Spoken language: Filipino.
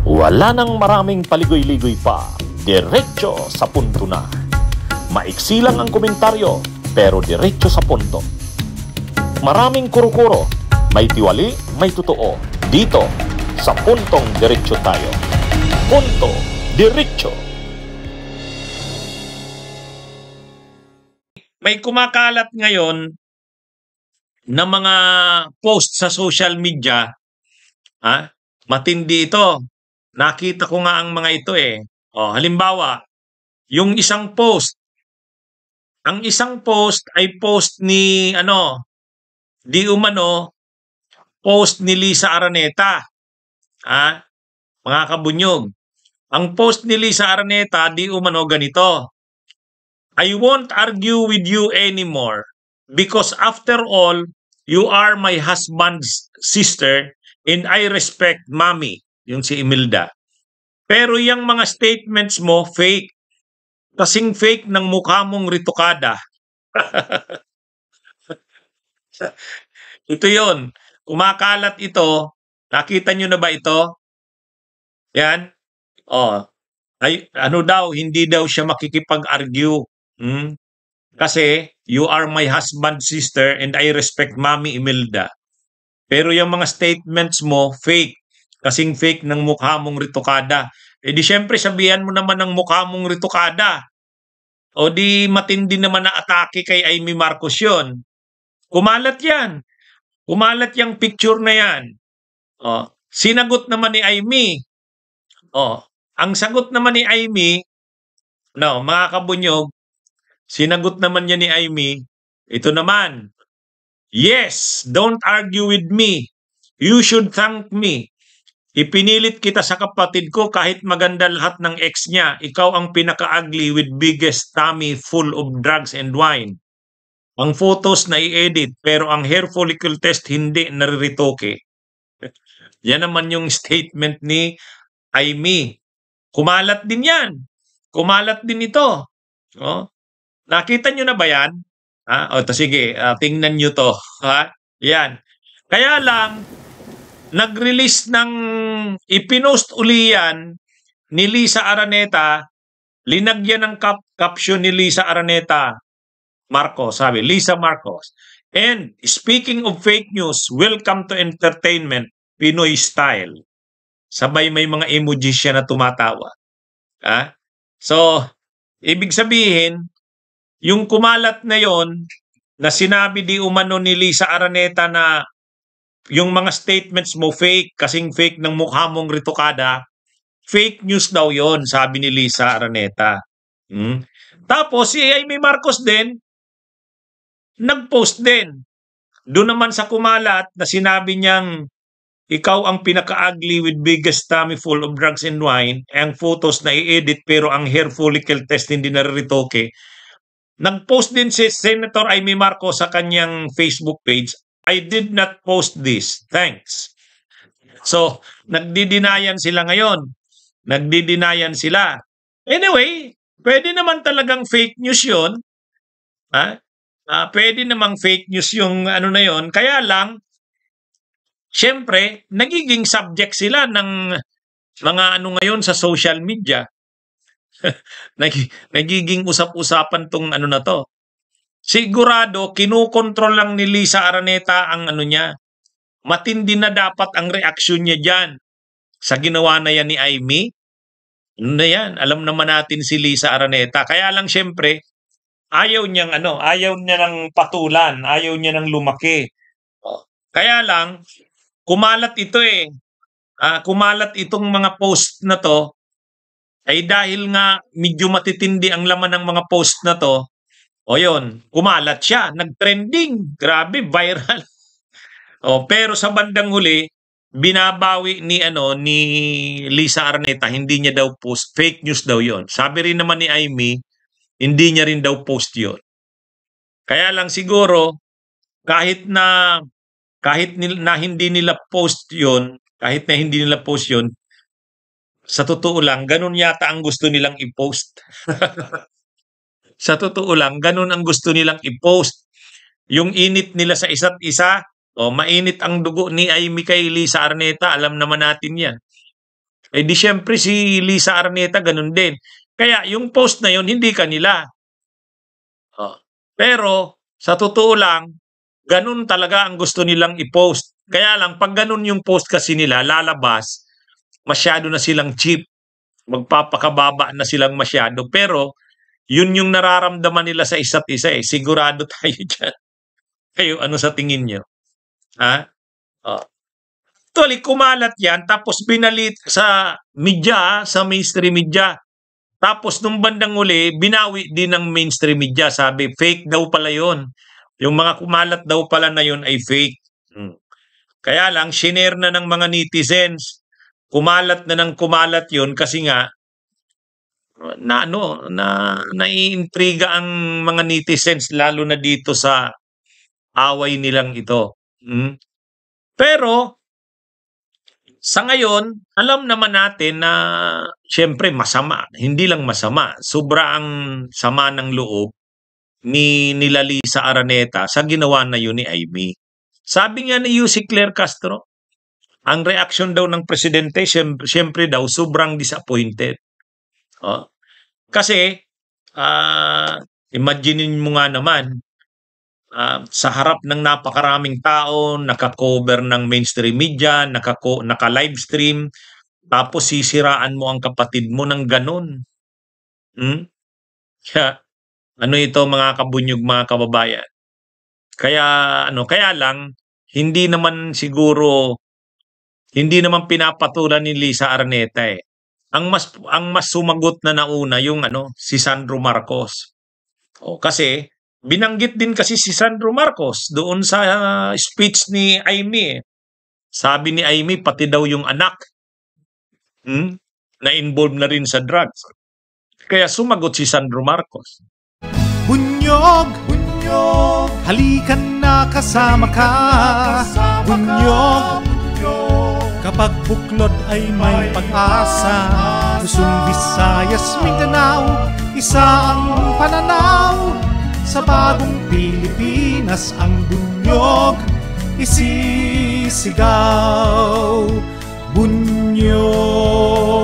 Wala nang maraming paligoy-ligoy pa, diretso sa punto na. Maiksi lang ang komentaryo, pero diretso sa punto. Maraming kuro-kuro, may tiwali, may totoo. Dito, sa Puntong Diretso tayo. Punto Diretso. May kumakalat ngayon na mga post sa social media, matindi ito. Nakita ko nga ang mga ito eh. Halimbawa, yung isang post. Ang isang post ay post ni di umano post ni Lisa Araneta. Mga kabunyog. Ang post ni Lisa Araneta di umano ganito. I won't argue with you anymore because after all, you are my husband's sister and I respect mommy. Yung si Imelda. Pero yung mga statements mo, fake. Kasing fake ng mukha mong ritokada. Ito yon. Kumakalat ito. Nakita nyo na ba ito? Yan. Hindi daw siya makikipag-argue. Kasi, you are my husband's sister and I respect mommy Imelda. Pero yung mga statements mo, fake. Kasing fake ng mukha mong ritokada. Di syempre sabihan mo naman ng mukha mong ritokada. O di matindi naman na atake kay Amy Marcos yun. Kumalat yan. Kumalat yung picture na yan. Sinagot naman ni Amy. Ang sagot naman ni Amy, mga kabunyog, sinagot naman niya ni Amy, ito naman, yes, don't argue with me. You should thank me. Ipinilit kita sa kapatid ko kahit maganda lahat ng ex niya. Ikaw ang pinaka-ugly with biggest tummy full of drugs and wine. Ang photos na i-edit pero ang hair follicle test hindi nariritoke. Yan naman yung statement ni Amy. Kumalat din yan. Kumalat din ito. Nakita nyo na ba yan? Sige, tingnan nyo to. Yan. Kaya lang, nag-release ng ipinost uli yan ni Lisa Araneta, linagyan ng caption ni Lisa Araneta, Marcos, sabi, Lisa Marcos. And speaking of fake news, welcome to entertainment, Pinoy style. Sabay may mga emojis siya na tumatawa. So, ibig sabihin, yung kumalat na yon na sinabi di umano ni Lisa Araneta na yung mga statements mo fake, kasing fake ng mukha mong ritokada, fake news daw yon, sabi ni Lisa Araneta. Tapos si Amy Marcos din, nag-post din. Doon naman sa kumalat na sinabi niyang ikaw ang pinaka-ugly with biggest tummy full of drugs and wine, ang photos na i-edit pero ang hair follicle test hindi nariritoke. Nag-post din si Senator Amy Marcos sa kanyang Facebook page, I did not post this. Thanks. So, nagdidinayan sila ngayon. Nagdidinayan sila. Anyway, pwede naman talagang fake news yun. Pwede namang fake news yung na yun. Kaya lang, syempre, nagiging subject sila ng mga ngayon sa social media. Nagiging usap-usapan tong na to. Sigurado, kinukontrol lang ni Lisa Araneta ang niya. Matindi na dapat ang reaksyon niya dyan sa ginawa na yan ni Amy. Na yan, alam naman natin si Lisa Araneta. Kaya lang syempre, ayaw niya ng patulan, ayaw niya ng lumaki. Kaya lang, kumalat ito eh. Kumalat itong mga post na to, ay dahil nga medyo matitindi ang laman ng mga post na to, yun, kumalat siya, nag-trending, grabe, viral. Pero sa bandang huli, binabawi ni Lisa Araneta, hindi niya daw post, fake news daw yon. Sabi rin naman ni Amy, hindi niya rin daw post yon. Kaya lang siguro, kahit na hindi nila post yon, sa totoo lang, ganun yata ang gusto nilang i-post. Sa totoo lang, ganun ang gusto nilang i-post. Yung init nila sa isa't isa, mainit ang dugo ni Amy kay Lisa Araneta, alam naman natin yan. Eh di syempre si Lisa Araneta ganun din. Kaya yung post na yun, hindi kanila. Oh. Pero sa totoo lang, ganun talaga ang gusto nilang i-post. Kaya lang, pag ganun yung post kasi nila, lalabas, masyado na silang cheap. Magpapakababa na silang masyado. Pero, yun yung nararamdaman nila sa isa't isa eh. Sigurado tayo dyan. Kayo, ano sa tingin nyo? Ha? Oh. Actually, kumalat yan, tapos binalit sa media, sa mainstream media. Tapos nung bandang uli, binawi din ng mainstream media. Sabi, fake daw pala yun. Yung mga kumalat daw pala na yun ay fake. Kaya lang, shinare na ng mga netizens. Kumalat na ng kumalat yun kasi nga, naiintriga ang mga netizens lalo na dito sa away nilang ito. Pero, sa ngayon, alam naman natin na siyempre masama, hindi lang masama, sobra ang sama ng loob ni Lisa Araneta sa ginawa na yun ni Amy. Sabi nga ni Yussi Claire Castro, ang reaksyon daw ng presidente, siyempre daw, sobrang disappointed. Oh. Kasi, imaginein mo nga naman, sa harap ng napakaraming tao, naka-cover ng mainstream media, naka-livestream, tapos sisiraan mo ang kapatid mo ng ganun. Kaya, ano ito mga kabunyog, mga kababayan? Kaya lang hindi naman pinapatulan ni Lisa Araneta eh. Ang mas sumagot na nauna yung si Sandro Marcos. Kasi binanggit din kasi si Sandro Marcos doon sa speech ni Amy. Sabi ni Amy, pati daw yung anak na involved na rin sa drugs. Kaya sumagot si Sandro Marcos. Bunyog, bunyog, halikan na kasama ka. Bunyog, kapag buklod ay may pag-asa. Luzon, Visayas, Mindanao, isa ang pananaw. Sa bagong Pilipinas ang bunyog isisigaw. Bunyog.